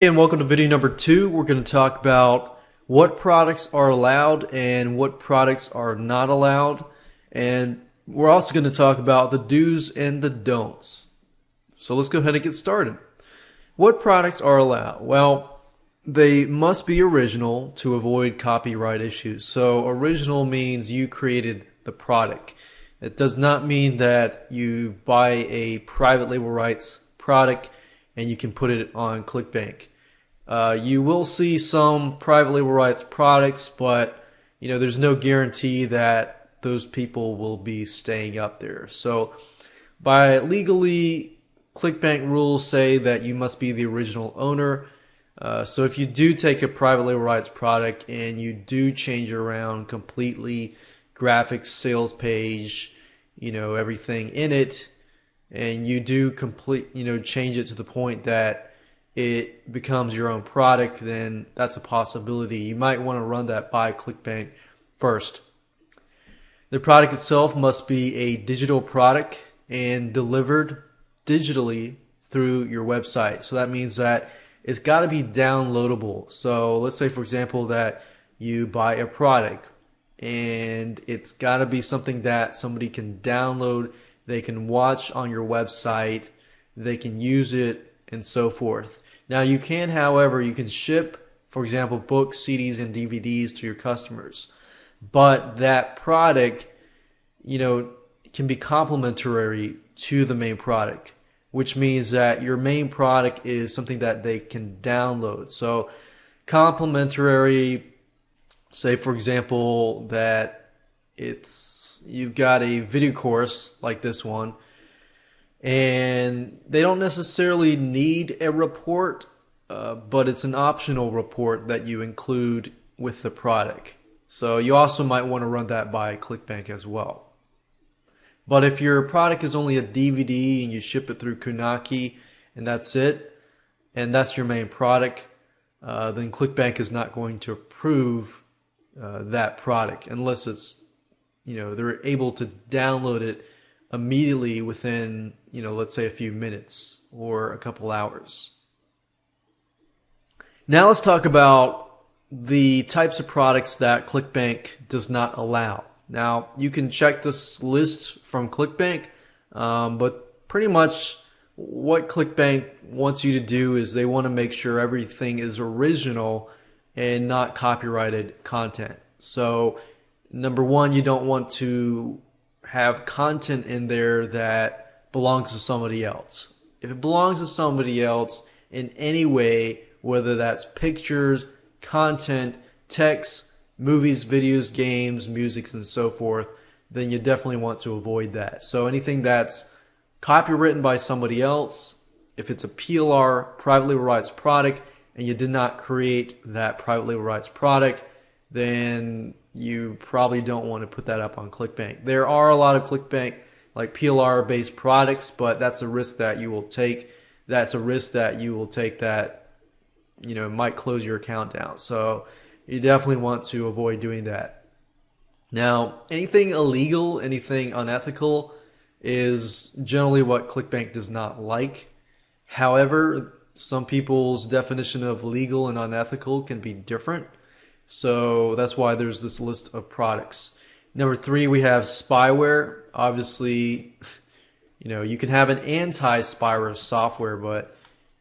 And welcome to video number 2. We're going to talk about what products are allowed and what products are not allowed. And we're also going to talk about the do's and the don'ts. So let's go ahead and get started. What products are allowed? Well, they must be original to avoid copyright issues. So original means you created the product. It does not mean that you buy a private label rights product and you can put it on clickbank. You will see some private label rights products, but there's no guarantee that those people will be staying up there. So by legally, clickbank rules say that you must be the original owner. So if you do take a private label rights product and you do change around completely, graphics, sales page, everything in it, and you do change it to the point that it becomes your own product, then that's a possibility. You might want to run that by clickbank first. The product itself must be a digital product and delivered digitally through your website. So that means that it's got to be downloadable. So let's say, for example, that you buy a product and it's got to be something that somebody can download, they can watch on your website, they can use it, and so forth. Now you can, however, you can ship, for example, books, CDs, and DVDs to your customers. But that product, can be complementary to the main product, which means that your main product is something that they can download. So complementary, say for example that you've got a video course like this one, and they don't necessarily need a report, but it's an optional report that you include with the product. So you also might want to run that by clickbank as well. But if your product is only a DVD and you ship it through Kunaki and that's it, and that's your main product, then clickbank is not going to approve that product unless it's they're able to download it immediately within let's say a few minutes or a couple hours. Now let's talk about the types of products that clickbank does not allow. Now you can check this list from clickbank, but pretty much what clickbank wants you to do is they want to make sure everything is original and not copyrighted content. So number one, you don't want to have content in there that belongs to somebody else. If it belongs to somebody else in any way, whether that's pictures, content, text, movies, videos, games, music, and so forth, then you definitely want to avoid that. So anything that's copywritten by somebody else, if it's a PLR, private label rights product, and you did not create that private label rights product, then you probably don't want to put that up on clickbank. There are a lot of clickbank like PLR based products, but that's a risk that you will take. That's a risk that you will take that might close your account down. So you definitely want to avoid doing that. Now, anything illegal, anything unethical is generally what clickbank does not like. However, some people's definition of legal and unethical can be different. So that's why there's this list of products. Number 3, we have spyware. Obviously, you can have an anti-spyware software, but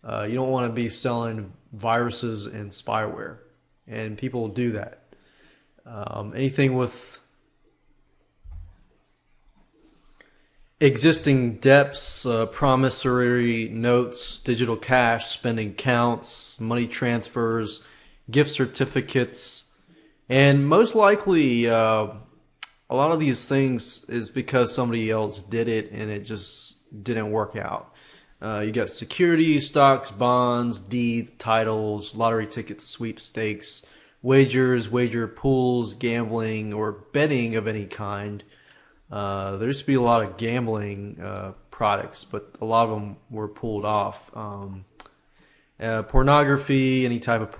you don't want to be selling viruses and spyware. And people do that. Anything with existing debts, promissory notes, digital cash, spending counts, money transfers, gift certificates, and most likely a lot of these things is because somebody else did it and it just didn't work out. You got securities, stocks, bonds, deeds, titles, lottery tickets, sweepstakes, wagers, wager pools, gambling, or betting of any kind. There used to be a lot of gambling products, but a lot of them were pulled off. Pornography, any type of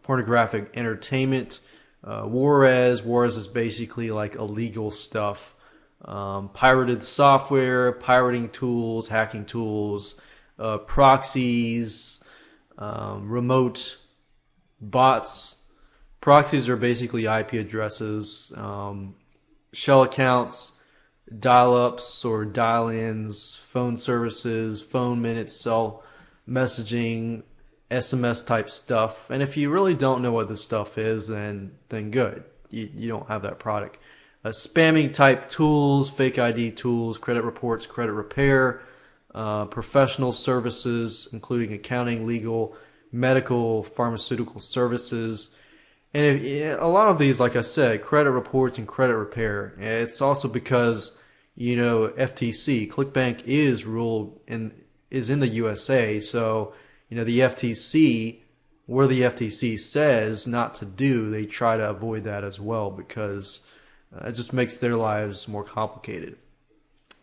pornographic entertainment. Juarez is basically like illegal stuff. Pirated software, pirating tools, hacking tools, proxies, remote bots. Proxies are basically IP addresses, shell accounts, dial-ups or dial-ins, phone services, phone minutes, cell messaging, SMS type stuff. And if you really don't know what this stuff is, then good. You don't have that product. Spamming type tools, fake ID tools, credit reports, credit repair, professional services, including accounting, legal, medical, pharmaceutical services. And a lot of these, like I said, credit reports and credit repair. It's also because, FTC, ClickBank is in the USA. So, the FTC, where the FTC says not to do, they try to avoid that as well because it just makes their lives more complicated.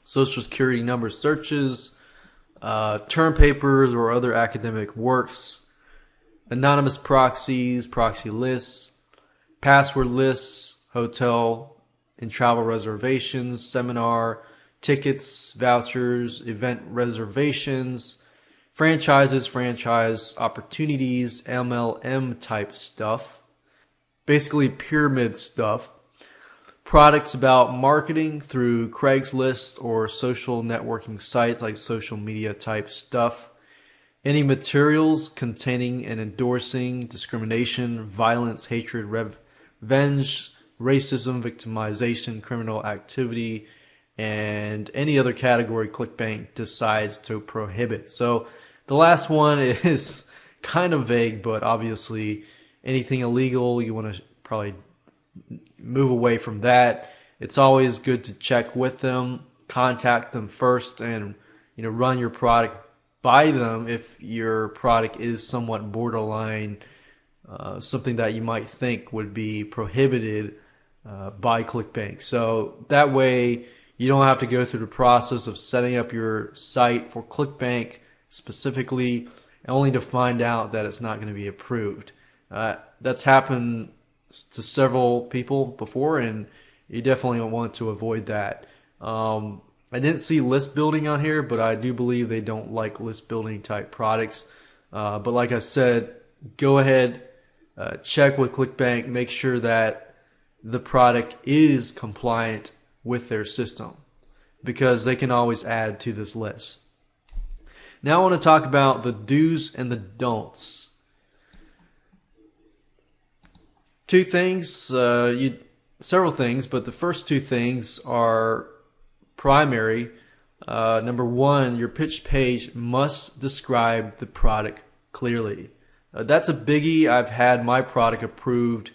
Social security number searches, term papers or other academic works, anonymous proxies, proxy lists, password lists, hotel and travel reservations, seminar tickets, vouchers, event reservations, franchises, franchise opportunities, MLM type stuff, basically pyramid stuff, products about marketing through Craigslist or social networking sites like social media type stuff, any materials containing and endorsing discrimination, violence, hatred, revenge, racism, victimization, criminal activity, and any other category ClickBank decides to prohibit. So the last one is kind of vague, but obviously anything illegal, you want to probably move away from that. It's always good to check with them, contact them first, and run your product by them if your product is somewhat borderline, something that you might think would be prohibited by ClickBank. So that way you don't have to go through the process of setting up your site for ClickBank specifically, only to find out that it's not going to be approved. That's happened to several people before, and you definitely want to avoid that. I didn't see list building on here, but I do believe they don't like list building type products. But like I said, go ahead, check with ClickBank, make sure that the product is compliant with their system, because they can always add to this list. Now I want to talk about the do's and the don'ts. Two things, several things, but the first two things are primary. Number one, your pitch page must describe the product clearly. That's a biggie. I've had my product approved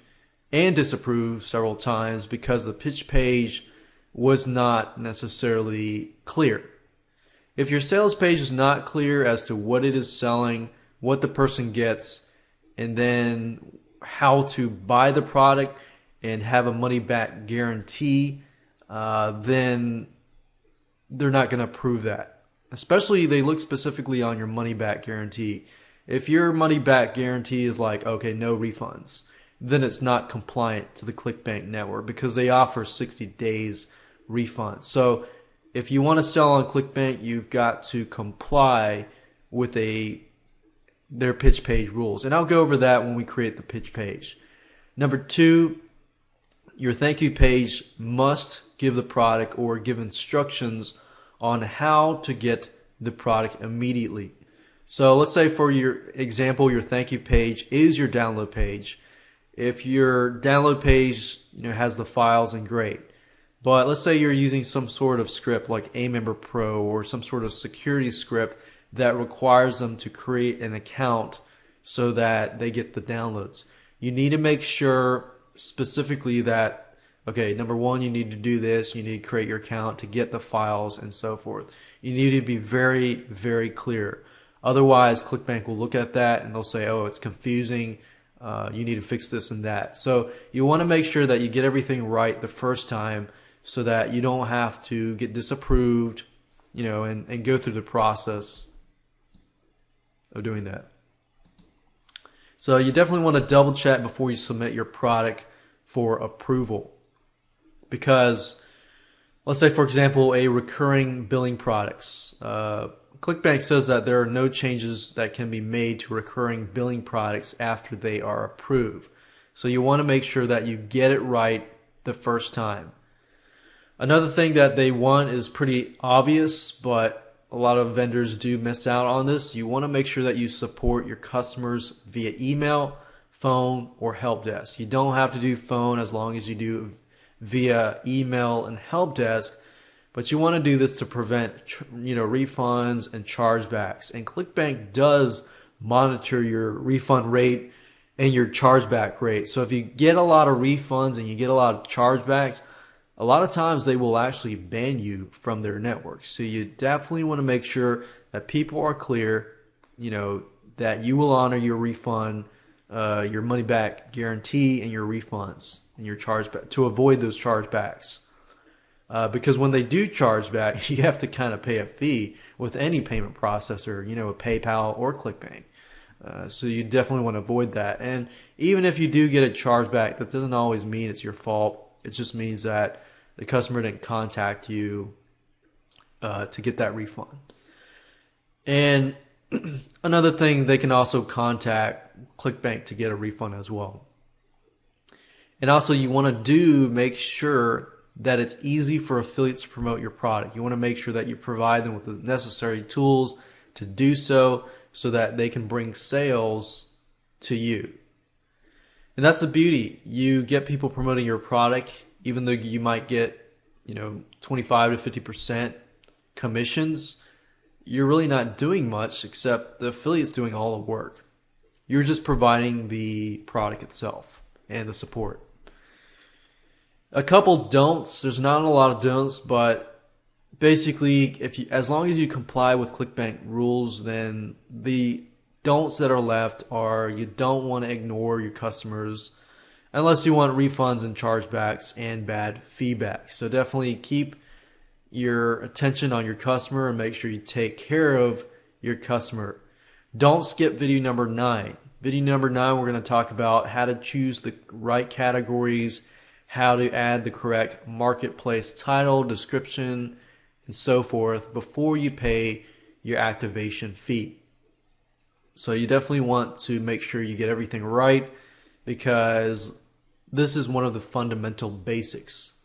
and disapproved several times because the pitch page was not necessarily clear. If your sales page is not clear as to what it is selling, what the person gets, and then how to buy the product and have a money back guarantee, then they're not going to approve that. Especially they look specifically on your money back guarantee. If your money back guarantee is like, okay, no refunds, then it's not compliant to the ClickBank network because they offer 60 days refund. So if you want to sell on ClickBank, you've got to comply with their pitch page rules. And I'll go over that when we create the pitch page. Number two, your thank you page must give the product or give instructions on how to get the product immediately. So let's say for your example, your thank you page is your download page. If your download page has the files, and great. But let's say you're using some sort of script like AMember Pro or some sort of security script that requires them to create an account so that they get the downloads. You need to make sure specifically that, okay, number one, you need to do this. You need to create your account to get the files and so forth. You need to be very, very clear. Otherwise, ClickBank will look at that and they'll say, oh, it's confusing. You need to fix this and that. So you want to make sure that you get everything right the first time so that you don't have to get disapproved, and go through the process of doing that. So you definitely want to double check before you submit your product for approval. Because let's say, for example, a recurring billing products, ClickBank says that there are no changes that can be made to recurring billing products after they are approved. So you want to make sure that you get it right the first time. Another thing that they want is pretty obvious, but a lot of vendors do miss out on this. You want to make sure that you support your customers via email, phone, or help desk. You don't have to do phone as long as you do via email and help desk, but you want to do this to prevent refunds and chargebacks. And ClickBank does monitor your refund rate and your chargeback rate. So if you get a lot of refunds and you get a lot of chargebacks, a lot of times they will actually ban you from their network. So you definitely want to make sure that people are clear, that you will honor your refund, your money back guarantee, and your refunds and your chargeback to avoid those chargebacks. Because when they do charge back, you have to kind of pay a fee with any payment processor, with PayPal or ClickBank. So you definitely want to avoid that. And even if you do get a chargeback, that doesn't always mean it's your fault. It just means that the customer didn't contact you to get that refund. And another thing, they can also contact ClickBank to get a refund as well. And also you want to make sure that it's easy for affiliates to promote your product. You want to make sure that you provide them with the necessary tools to do so that they can bring sales to you. And that's the beauty. You get people promoting your product, even though you might get, 25 to 50% commissions, you're really not doing much except the affiliate's doing all the work. You're just providing the product itself and the support. A couple don'ts. There's not a lot of don'ts, but basically, as long as you comply with ClickBank rules, then the don'ts that are left are you don't want to ignore your customers unless you want refunds and chargebacks and bad feedback. So definitely keep your attention on your customer and make sure you take care of your customer. Don't skip video number 9. Video number 9, we're going to talk about how to choose the right categories, how to add the correct marketplace title, description, and so forth before you pay your activation fee. So you definitely want to make sure you get everything right, because this is one of the fundamental basics.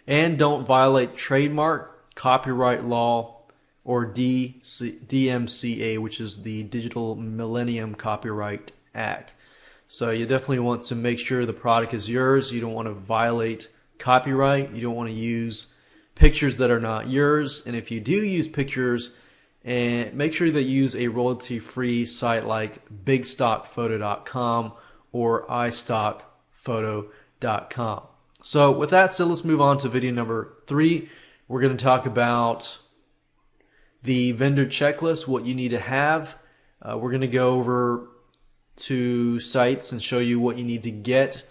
And don't violate trademark, copyright law, or DMCA, which is the Digital Millennium Copyright Act. So you definitely want to make sure the product is yours. You don't want to violate copyright. You don't want to use pictures that are not yours. And if you do use pictures, and make sure that you use a royalty-free site like bigstockphoto.com or iStockphoto.com. So with that said, let's move on to video number 3. We're going to talk about the vendor checklist, what you need to have. We're going to go over to sites and show you what you need to get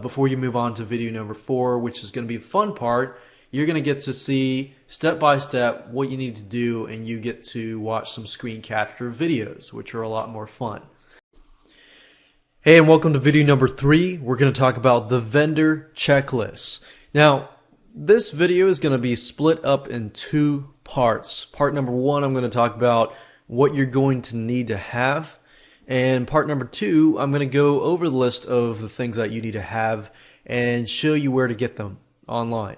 before you move on to video number 4, which is going to be a fun part. You're going to get to see step by step what you need to do, and you get to watch some screen capture videos, which are a lot more fun. Hey, and welcome to video number 3. We're going to talk about the vendor checklist. Now, this video is going to be split up in 2 parts. Part number 1, I'm going to talk about what you're going to need to have. And part number 2, I'm going to go over the list of the things that you need to have and show you where to get them online.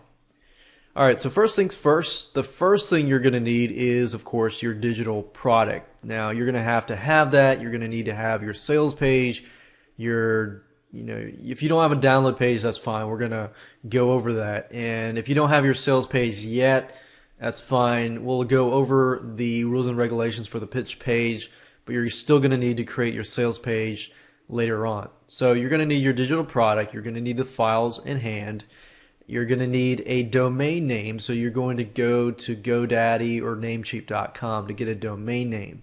Alright, so first things first, the first thing you're going to need is, of course, your digital product. Now, you're going to have that. You're going to need to have your sales page, if you don't have a download page, that's fine. We're going to go over that. And if you don't have your sales page yet, that's fine. We'll go over the rules and regulations for the pitch page, but you're still going to need to create your sales page later on. So you're going to need your digital product. You're going to need the files in hand. You're going to need a domain name, so you're going to go to GoDaddy or Namecheap.com to get a domain name.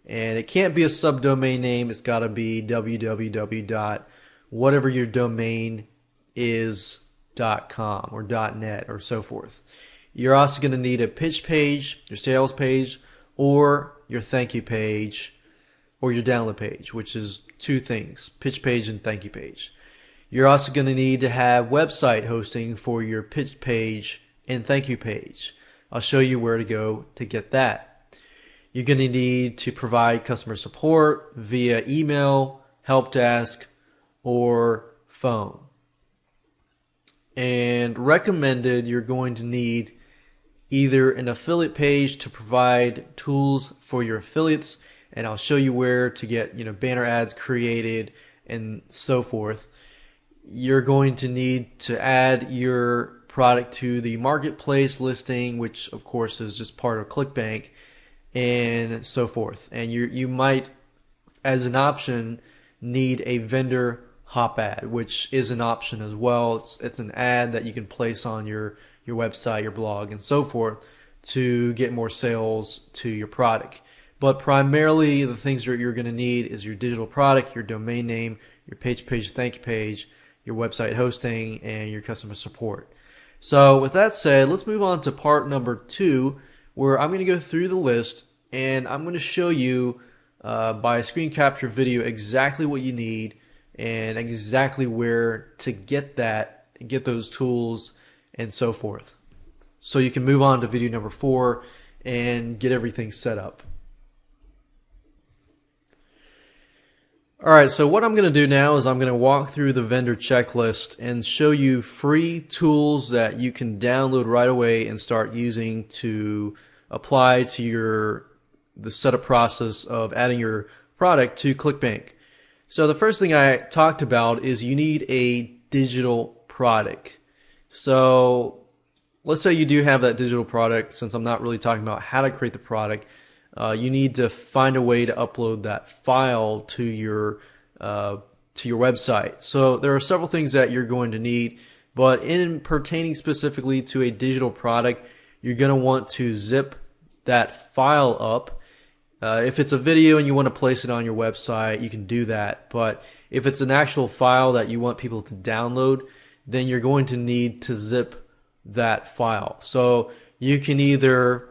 And it can't be a subdomain name. It's got to be www.whatever your domain is.com or .net or so forth. You're also going to need a pitch page, your sales page, or your thank you page, or your download page, which is 2 things, pitch page and thank you page. You're also going to need to have website hosting for your pitch page and thank you page. I'll show you where to go to get that. You're going to need to provide customer support via email, help desk, or phone. And recommended, you're going to need either an affiliate page to provide tools for your affiliates, and I'll show you where to get banner ads created and so forth. You're going to need to add your product to the marketplace listing, which of course is just part of ClickBank, and so forth. And you might, as an option, need a vendor hop ad, which is an option as well. It's an ad that you can place on your website, your blog, and so forth to get more sales to your product. But primarily the things that you're going to need is your digital product, your domain name, your page thank you page, your website hosting, and your customer support. So with that said, let's move on to part number 2, where I'm going to go through the list and I'm going to show you by a screen capture video exactly what you need and exactly where to get that, get those tools, and so forth. So you can move on to video number 4 and get everything set up. Alright, so what I'm going to do now is I'm going to walk through the vendor checklist and show you free tools that you can download right away and start using to apply to the setup process of adding your product to ClickBank. So the first thing I talked about is you need a digital product. So let's say you do have that digital product. Since I'm not really talking about how to create the product, you need to find a way to upload that file to your website. So there are several things that you're going to need, but in pertaining specifically to a digital product, you're going to want to zip that file up. If it's a video and you want to place it on your website, you can do that. But if it's an actual file that you want people to download, then you're going to need to zip that file. So you can either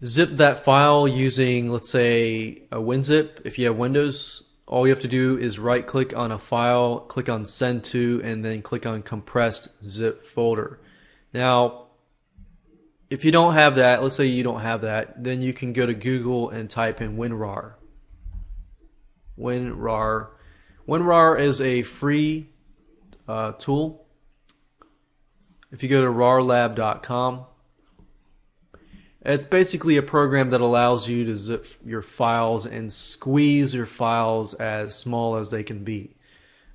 zip that file using, let's say, a WinZip. If you have Windows, all you have to do is right click on a file, click on send to, and then click on compressed zip folder. Now, if you don't have that, let's say you don't have that, then you can go to Google and type in WinRAR. WinRAR is a free tool. If you go to rarlab.com, it's basically a program that allows you to zip your files and squeeze your files as small as they can be.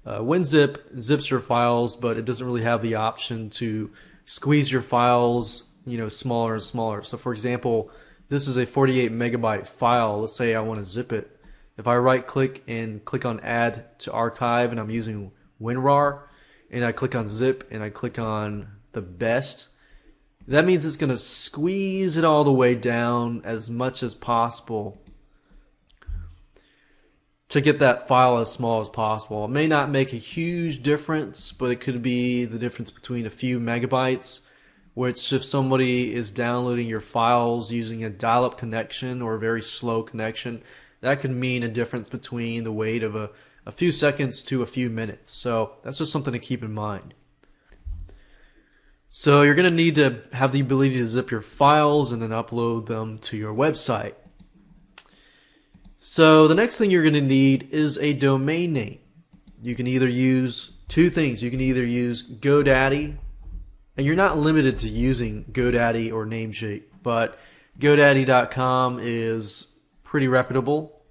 WinZip zips your files, but it doesn't really have the option to squeeze your files, smaller and smaller. So for example, this is a 48 megabyte file. Let's say I want to zip it. If I right click and click on add to archive, and I'm using WinRAR, and I click on zip and I click on the best, that means it's going to squeeze it all the way down as much as possible to get that file as small as possible. It may not make a huge difference, but it could be the difference between a few megabytes, which if somebody is downloading your files using a dial-up connection or a very slow connection, that could mean a difference between the wait of a few seconds to a few minutes. So that's just something to keep in mind. So you're going to need to have the ability to zip your files and then upload them to your website. So the next thing you're going to need is a domain name. You can either use two things. You can either use GoDaddy, and you're not limited to using GoDaddy or Namecheap, but GoDaddy.com is pretty reputable,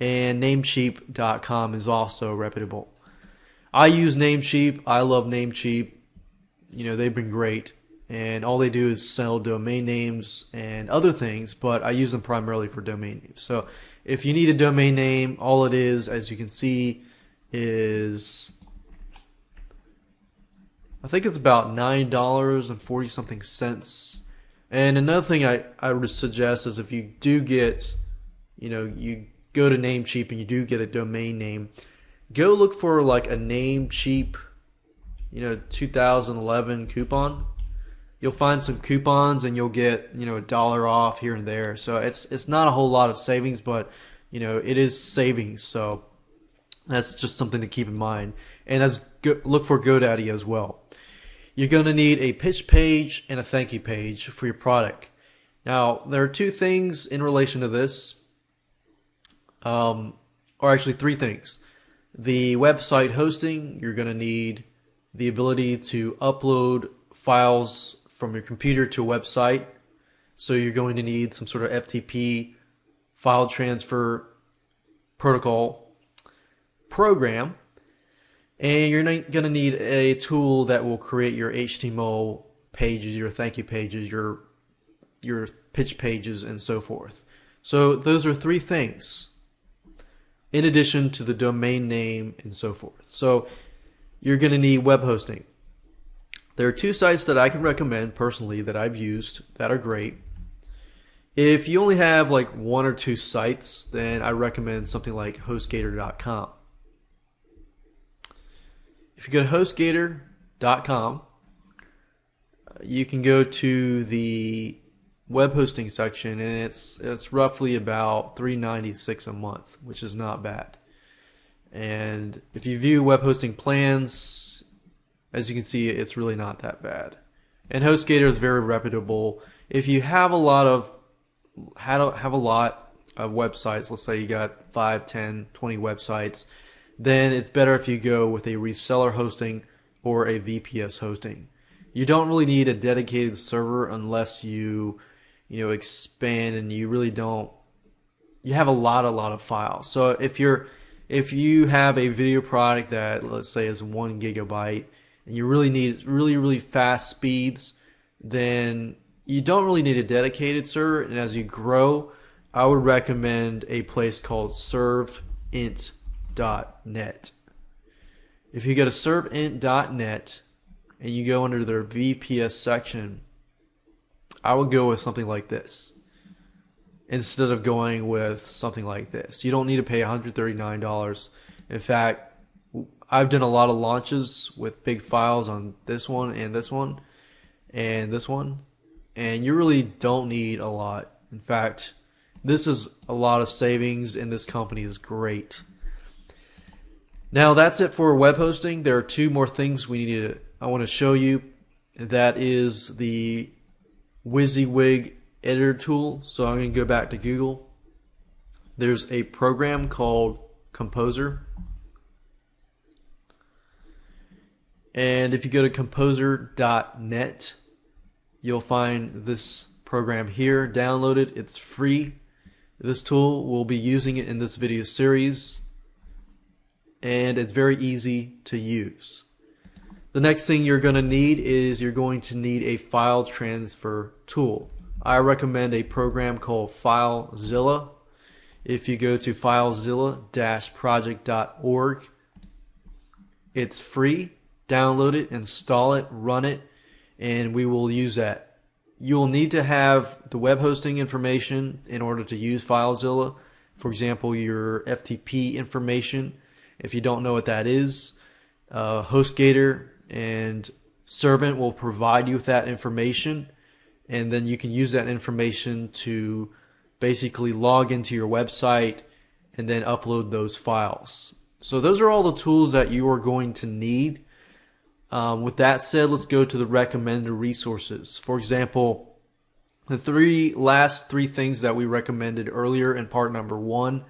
and Namecheap.com is also reputable. I use Namecheap. I love Namecheap. They've been great, and all they do is sell domain names and other things, but I use them primarily for domain names. So if you need a domain name, all it is, as you can see, is I think it's about $9.40 something cents. And another thing I would suggest is if you do get, you go to Namecheap and you do get a domain name, go look for like a Namecheap 2011 coupon. You'll find some coupons and you'll get $1 off here and there. So it's not a whole lot of savings, but it is savings. So that's just something to keep in mind. And look for GoDaddy as well. you're going to need a pitch page and a thank you page for your product. Now, there are two things in relation to this, or actually three things. The website hosting, you're going to need the ability to upload files from your computer to a website. So you're going to need some sort of FTP file transfer protocol program. And you're going to need a tool that will create your HTML pages, your thank you pages, your pitch pages, and so forth. So those are three things, in addition to the domain name and so forth. So you're going to need web hosting. There are two sites that I can recommend personally that I've used that are great. If you only have like one or two sites, then I recommend something like HostGator.com. If you go to HostGator.com, you can go to the web hosting section, and it's roughly about $396 a month, which is not bad. And if you view web hosting plans, as you can see, it's really not that bad. And HostGator is very reputable. If you have a lot of websites, let's say you got 5, 10, 20 websites, then it's better if you go with a reseller hosting or a VPS hosting. You don't really need a dedicated server unless you expand, and you really don't. You have a lot of files. So if you have a video product that, let's say, is 1 gigabyte, and you really need really fast speeds, then you don't really need a dedicated server. And as you grow, I would recommend a place called serveint.net. If you go to serveint.net and you go under their VPS section, I would go with something like this instead of going with something like this. You don't need to pay $139. In fact, I've done a lot of launches with big files on this one and this one and this one, and you really don't need a lot. In fact, this is a lot of savings, and this company is great. Now that's it for web hosting. There are two more things I want to show you. That is the WYSIWYG editor tool. So I'm going to go back to Google. There's a program called Composer. And if you go to composer.net, you'll find this program here. Download it. It's free. This tool, we'll be using it in this video series, and it's very easy to use. The next thing you're going to need is you're going to need a file transfer tool. I recommend a program called FileZilla. If you go to filezilla-project.org, it's free. Download it, install it, run it, and we will use that. You'll need to have the web hosting information in order to use FileZilla. For example, your FTP information. If you don't know what that is, HostGator and Servant will provide you with that information, and then you can use that information to basically log into your website and then upload those files. So those are all the tools that you are going to need. With that said, let's go to the recommended resources. For example, the last three things that we recommended earlier in part number 1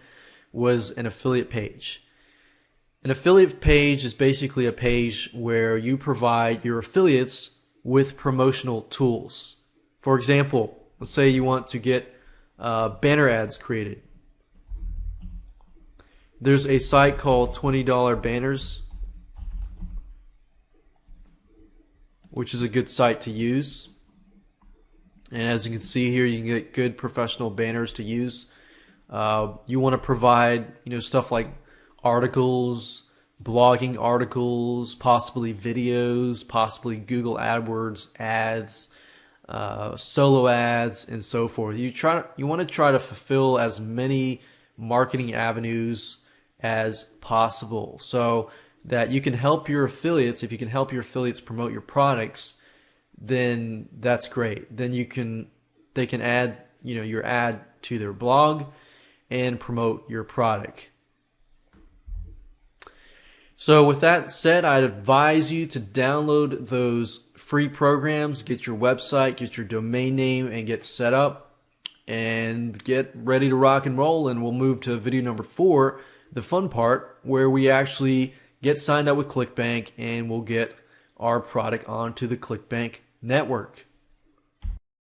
was an affiliate page. An affiliate page is basically a page where you provide your affiliates with promotional tools. For example, let's say you want to get banner ads created. There's a site called $20 Banners, which is a good site to use. And as you can see here, you can get good professional banners to use. You want to provide, stuff like articles, blogging articles, possibly videos, possibly Google AdWords ads, solo ads, and so forth. You want to try to fulfill as many marketing avenues as possible, so that you can help your affiliates. If you can help your affiliates promote your products, then that's great. Then they can add your ad to their blog and promote your product. So with that said, I'd advise you to download those free programs, get your website, get your domain name, and get set up and get ready to rock and roll. And we'll move to video number 4, the fun part, where we actually get signed up with ClickBank and we'll get our product onto the ClickBank network.